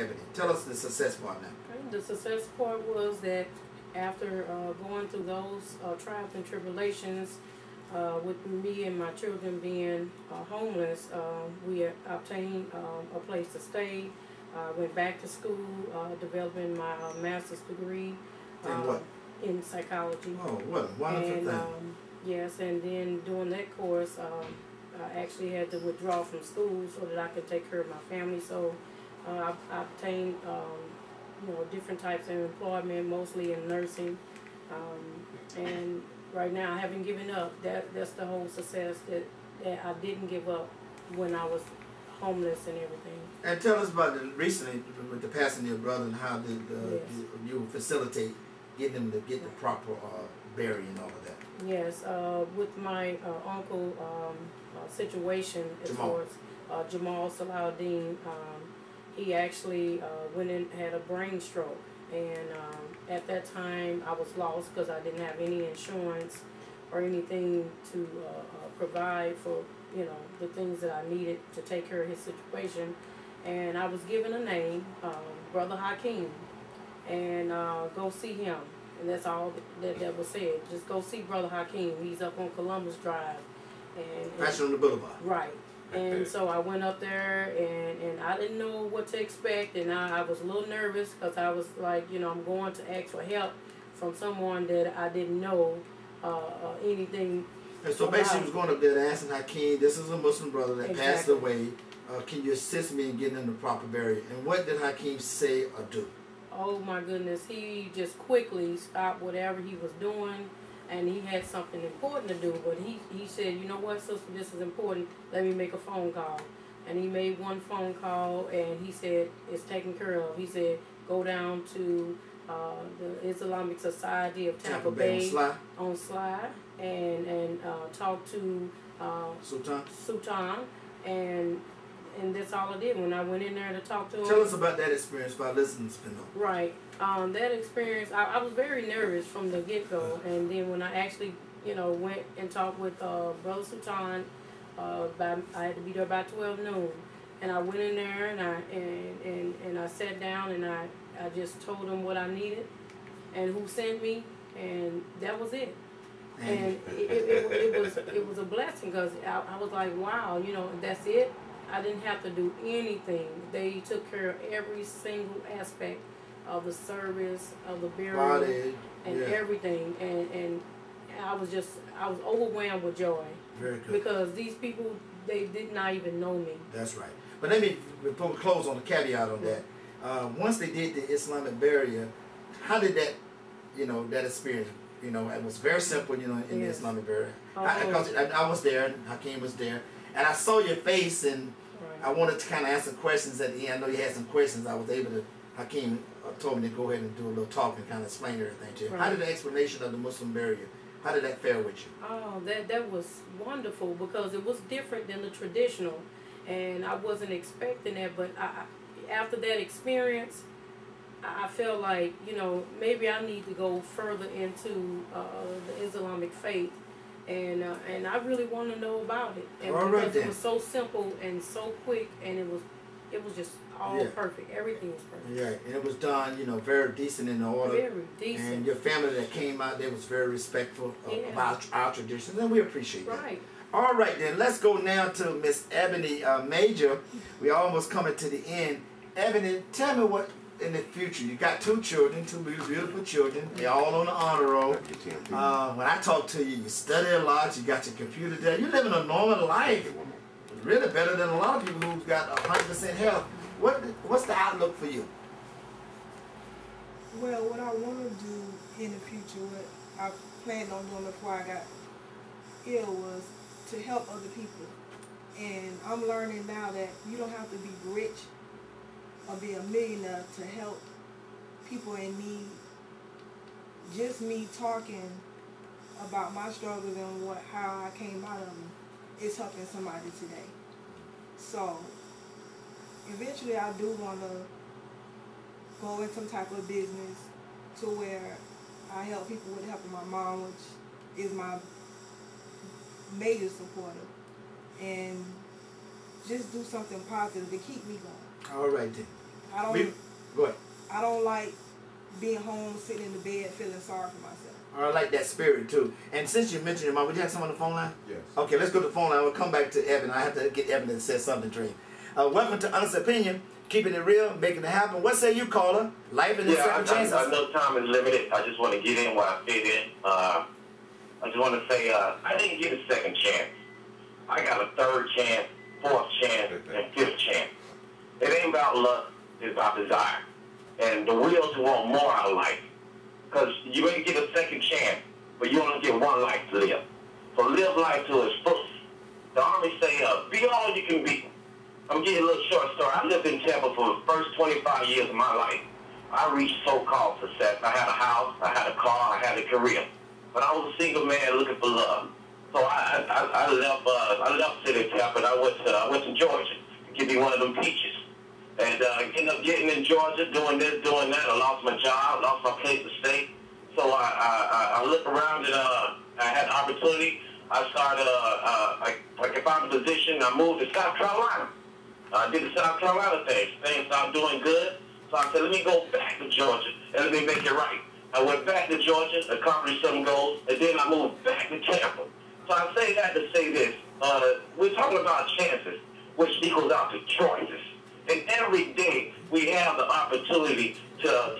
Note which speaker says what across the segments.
Speaker 1: Ebony. Tell us the success part now.
Speaker 2: Okay. The success part was that after going through those trials and tribulations, with me and my children being homeless, we obtained a place to stay. Went back to school, developing my master's degree in psychology.
Speaker 1: Oh, what a wonderful thing.
Speaker 2: Yes, and then during that course, I actually had to withdraw from school so that I could take care of my family. So I obtained, different types of employment, mostly in nursing. And right now, I haven't given up. That's the whole success, that I didn't give up when I was homeless and everything.
Speaker 1: And tell us about recently with the passing of your brother, and how did you facilitate getting them to get the proper burial and all of that?
Speaker 2: Yes, with my uncle situation, as far as Jamal Salahuddin, he actually went and had a brain stroke, and at that time I was lost because I didn't have any insurance or anything to provide for the things that I needed to take care of his situation. And I was given a name, Brother Hakeem, and go see him. And that's all that was said. Just go see Brother Hakeem. He's up on Columbus Drive.
Speaker 1: That's on the boulevard.
Speaker 2: Right. And so I went up there, and I didn't know what to expect, and I was a little nervous because I was like, I'm going to ask for help from someone that I didn't know anything.
Speaker 1: And so basically, you was going up there and asking Hakeem, this is a Muslim brother that passed away. Can you assist me in getting him the proper burial? And what did Hakeem say or do?
Speaker 2: Oh my goodness, he just quickly stopped whatever he was doing, and he had something important to do. But he said, you know what, sister, this is important. Let me make a phone call. And he made one phone call, and he said, it's taken care of. He said, go down to the Islamic Society of Tampa Bay on Sly and talk to Sultan, and that's all I did when I went in there to talk to him.
Speaker 1: Tell us about that experience for our listeners to know.
Speaker 2: Right. That experience, I was very nervous from the get-go, and then when I actually, went and talked with Brother Sultan, I had to be there by 12 noon, and I went in there and I sat down and I just told him what I needed and who sent me, and that was it. And it was a blessing because I was like, wow, that's it. I didn't have to do anything. They took care of every single aspect of the service, of the burial, and everything. And I was overwhelmed with joy.
Speaker 1: Very good.
Speaker 2: Because these people, they did not even know me. That's
Speaker 1: right. But let me, before we close on the caveat on that, once they did the Islamic burial, how did that, that experience, it was very simple, in the Islamic burial. Because I was there, and Hakeem was there, and I saw your face, and I wanted to kind of ask some questions at the end. I know you had some questions. I was able to, Hakeem told me to go ahead and do a little talk and kind of explain everything to you. How did the explanation of the Muslim burial, how did that fare with you?
Speaker 2: Oh, that was wonderful because it was different than the traditional, and I wasn't expecting that, but after that experience, I felt like, maybe I need to go further into the Islamic faith, and I really want to know about it. And because it was so simple and so quick, and it was just all perfect. Everything was perfect.
Speaker 1: Yeah, and it was done, very decent in the order.
Speaker 2: Very decent. And
Speaker 1: your family that came out there was very respectful about our traditions, and we appreciate that.
Speaker 2: Right.
Speaker 1: All right, then let's go now to Miss Ebony Major. We almost coming to the end. Ebony, tell me what in the future. You got two children, two beautiful children. They're all on the honor roll. When I talk to you, you study a lot. You got your computer there. You're living a normal life. Really better than a lot of people who've got 100% health. What's the outlook for you?
Speaker 3: Well, what I want to do in the future, what I planned on doing before I got ill, was to help other people. And I'm learning now that you don't have to be rich or be a millionaire to help people in need. Just me talking about my struggles and how I came out of them is helping somebody today. So eventually I do want to go in some type of business to where I help people with helping my mom, which is my major supporter, and just do something positive to keep me going.
Speaker 1: All right then.
Speaker 3: I don't.
Speaker 1: Go ahead.
Speaker 3: I don't like being home, sitting in the bed, feeling sorry for myself.
Speaker 1: I like that spirit too. And since you mentioned your mom, would you have someone on the phone line?
Speaker 4: Yes.
Speaker 1: Okay, let's go to the phone line. We'll come back to Evan. I have to get Evan to say something to him. Welcome to Honest Opinion, keeping it real, making it happen. What say you, caller? Life and its circumstances.
Speaker 5: I know time is limited. I just want to get in where I fit in. I just want to say I didn't get a second chance. I got a third chance, fourth chance, and fifth chance. It ain't about luck. It's about desire. And the will to want more out of life. Because you may get a second chance, but you only get one life to live. So live life to its fullest. The Army say, be all you can be. I'm going to give you a little short story. I lived in Tampa for the first 25 years of my life. I reached so-called success. I had a house, I had a car, I had a career. But I was a single man looking for love. So I left city of Tampa and I went to Georgia to give me one of them peaches. And ended up getting in Georgia, doing this, doing that. I lost my job, lost my place to stay. So I looked around and I had the opportunity. I started, I found a position. I moved to South Carolina. I did the South Carolina thing. Things started doing good. So I said, let me go back to Georgia and let me make it right. I went back to Georgia, accomplished some goals, and then I moved back to Tampa. So I say that to say this. We're talking about chances, which equals out to choices. And every day we have the opportunity to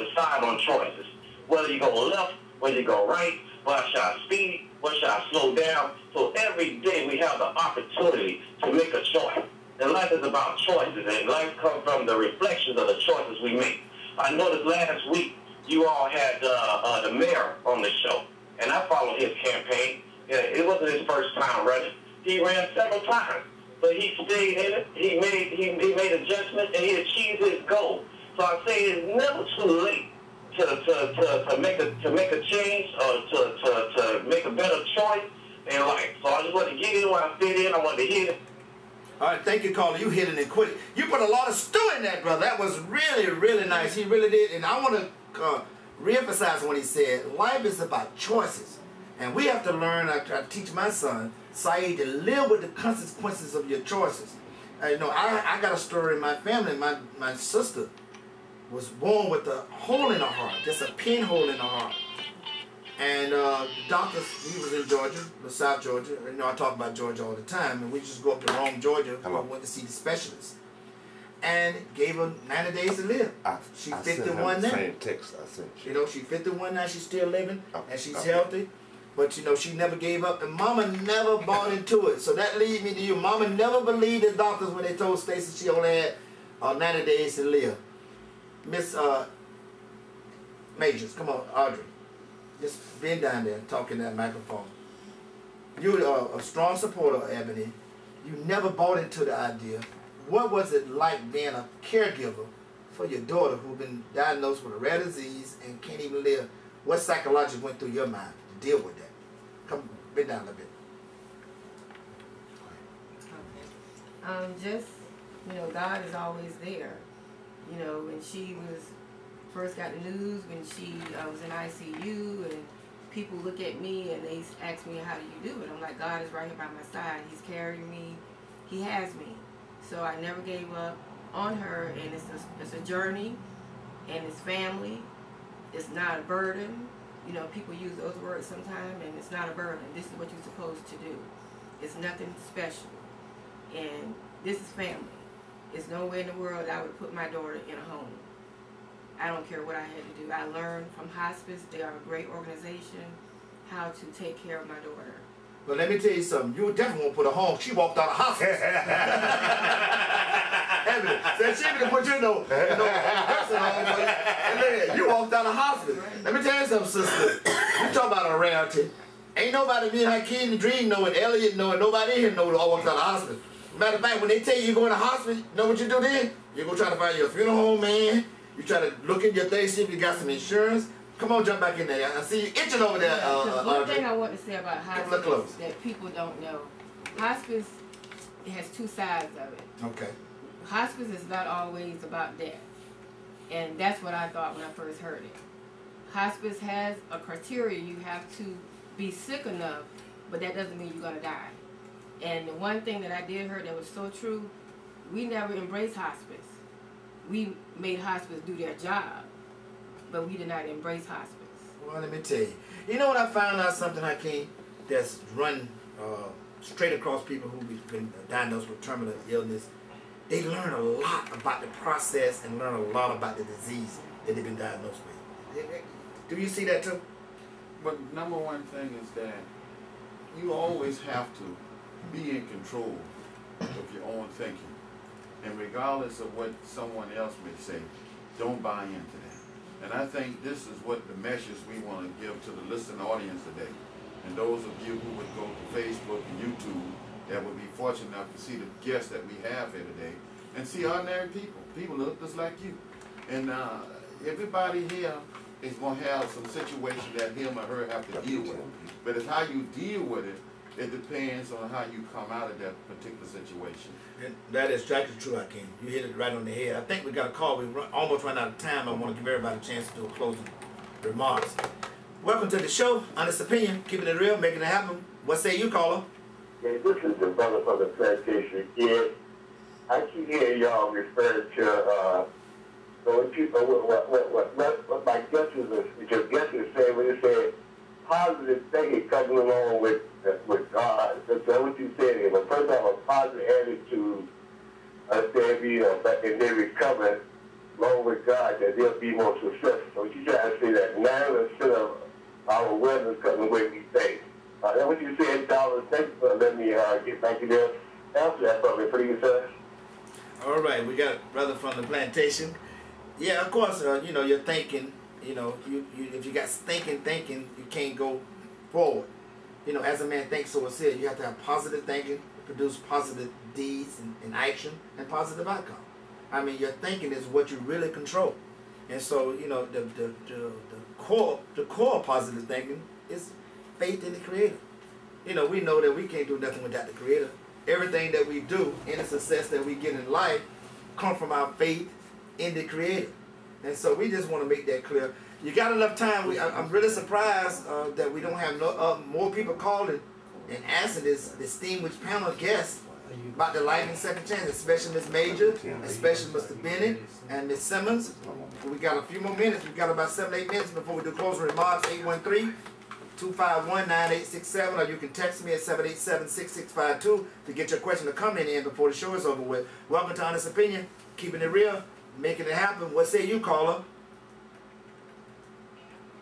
Speaker 5: decide on choices. Whether you go left, whether you go right, whether should I speed, whether should I slow down. So every day we have the opportunity to make a choice. And life is about choices, and life comes from the reflections of the choices we make. I noticed last week you all had the mayor on the show, and I followed his campaign. It wasn't his first time running. He ran several times, but he stayed in it. He made adjustments, and he achieved his goal. So I say it's never too late to make a change or to make a better choice in life. So I just want to get in where I fit in. I want to hit it.
Speaker 1: All right, thank you, caller. You hit it and quit it. You put a lot of stew in that, brother. That was really, really nice. He really did. And I want to reemphasize what he said. Life is about choices. And we have to learn, I teach my son, Saeed, to live with the consequences of your choices. You know, I got a story in my family. My sister was born with a hole in her heart, just a pinhole in her heart. And the doctors, he was in Georgia, South Georgia. You know, I talk about Georgia all the time. And we just go up to Rome, Georgia. I went to see the specialist. And gave her 90 days to live. She's 51 now.
Speaker 4: Same text I sent you.
Speaker 1: You know, she's 51 now. She's still living. And she's healthy. But, you know, she never gave up. And Mama never bought into it. So that leads me to you. Mama never believed the doctors when they told Stacy she only had 90 days to live. Miss Majors, come on, Audrey. Just bend down there and talk in that microphone. You're a strong supporter of Ebony. You never bought into the idea. What was it like being a caregiver for your daughter who's been diagnosed with a rare disease and can't even live? What psychology went through your mind to deal with that? Come, bend down a little bit.
Speaker 6: Okay. Just, you know, God is always there. You know, when she first got the news, when she was in ICU, and people look at me and they ask me, how do you do it? I'm like, God is right here by my side. He's carrying me. He has me. So I never gave up on her, and it's a journey, and it's family. It's not a burden. You know, people use those words sometimes, and it's not a burden. This is what you're supposed to do. It's nothing special. And this is family. It's nowhere in the world I would put my daughter in a home. I don't care what I had to do. I learned from hospice. They are a great organization, how to take care of my daughter.
Speaker 1: But let me tell you something. You definitely won't put her home. She walked out of hospital. Said she didn't put you in no nursing home. And you walked out of hospital. Let me tell you something, sister. You talk about a rarity. Ain't nobody me and Hakeem and Dream know it, Elliot know it, nobody here know it all walked out of hospital. Matter of fact, when they tell you you're going to hospital, you know what you do then? You go try to find your funeral home man. You try to look in your things, see if you got some insurance. Come on, jump back in there. I see you itching over there.
Speaker 6: One thing I want to say about hospice that people don't know. Hospice, it has two sides of it.
Speaker 1: Okay.
Speaker 6: Hospice is not always about death. And that's what I thought when I first heard it. Hospice has a criteria. You have to be sick enough, but that doesn't mean you're going to die. And the one thing that I did hear that was so true, we never embraced hospice. we made hospice do their job, but we did not embrace hospice.
Speaker 1: Well, let me tell you. You know what I found out something, Hakeem, that's run straight across people who've been diagnosed with terminal illness. They learn a lot about the process and learn a lot about the disease that they've been diagnosed with. Do you see that too?
Speaker 4: But number one thing is that you always have to be in control of your own thinking. And regardless of what someone else may say, don't buy into that. And I think this is what the message we want to give to the listening audience today. And those of you who would go to Facebook and YouTube that would be fortunate enough to see the guests that we have here today and see ordinary people. People look just like you. And everybody here is going to have some situation that him or her have to deal with. But it's how you deal with it, it depends on how you come out of that particular situation.
Speaker 1: And that is exactly true, Hakeem. You hit it right on the head. I think we got a call. We almost run out of time. I want to give everybody a chance to do a closing remarks. Welcome to the show. Honest Opinion, keeping it real, making it happen. What say you, caller?
Speaker 7: Yeah, this is the brother from the plantation again. I keep hearing y'all refer to what my guest is saying when they say positive thinking coming along with God. That's what you said. But first have a positive attitude, and then recover along with God, that they'll be more successful. So you try to say that 9% of our wellness comes the way we think. That's what you said, Dollar. Thank you for letting me get back to there. Answer that for me, please, sir.
Speaker 1: All right, we got a brother from the plantation. Yeah, of course, you know, you're thinking, you know, if you got thinking, you can't go forward. You know, as a man thinks, so is it. You have to have positive thinking, produce positive deeds and action, and positive outcome. I mean, your thinking is what you really control. And so, you know, the core of positive thinking is faith in the Creator. You know, we know that we can't do nothing without the Creator. Everything that we do, any success that we get in life, come from our faith in the Creator. And so we just want to make that clear. You got enough time. I'm really surprised that we don't have more people calling and asking this distinguished panel guests about the life and second chance, especially Ms. Major, especially Mr. Bennett and Ms. Simmons. We got a few more minutes. We've got about 7-8 minutes before we do closing remarks. 813-251-9867, or you can text me at 787-6652 to get your question or comment in before the show is over with. Welcome to Honest Opinion, keeping it real, making it happen. What say you, caller?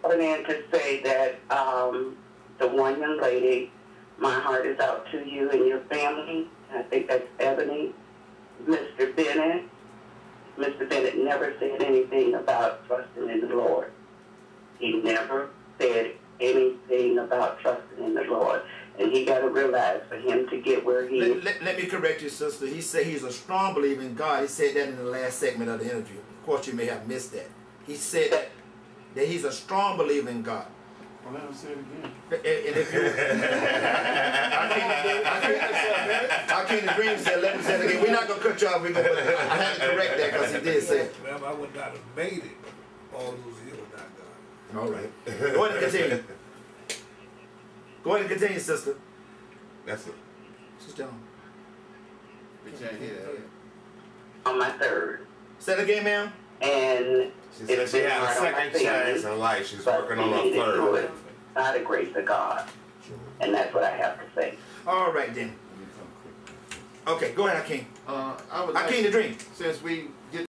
Speaker 8: I wanted to say that the one young lady, my heart is out to you and your family. I think that's Ebony. Mr. Bennett never said anything about trusting in the Lord. He never said anything about trusting in the Lord. And he got to realize for him to get where he is.
Speaker 1: Let me correct you, sister. He said he's a strong believer in God. He said that in the last segment of the interview. Of course, you may have missed that. He said that he's a strong believer in God.
Speaker 4: Well, let him say it again.
Speaker 1: And if you, I can't agree with that. Let him say it again. We're not going to cut you off. I had to correct that because he did say it.
Speaker 9: Ma'am, I would not have made it all those years without God.
Speaker 1: All right. Go ahead and continue. Go ahead and continue, sister.
Speaker 10: That's it.
Speaker 1: Sister John.
Speaker 4: We can't hear that.
Speaker 8: On my third.
Speaker 1: Say it again, ma'am.
Speaker 8: And
Speaker 10: She said she had a second chance in life. She's working on her third.
Speaker 8: By the grace of God. And that's what I have to say.
Speaker 1: All right, then. Okay, go ahead, Hakeem. Hakeem the Dream.
Speaker 4: Since we get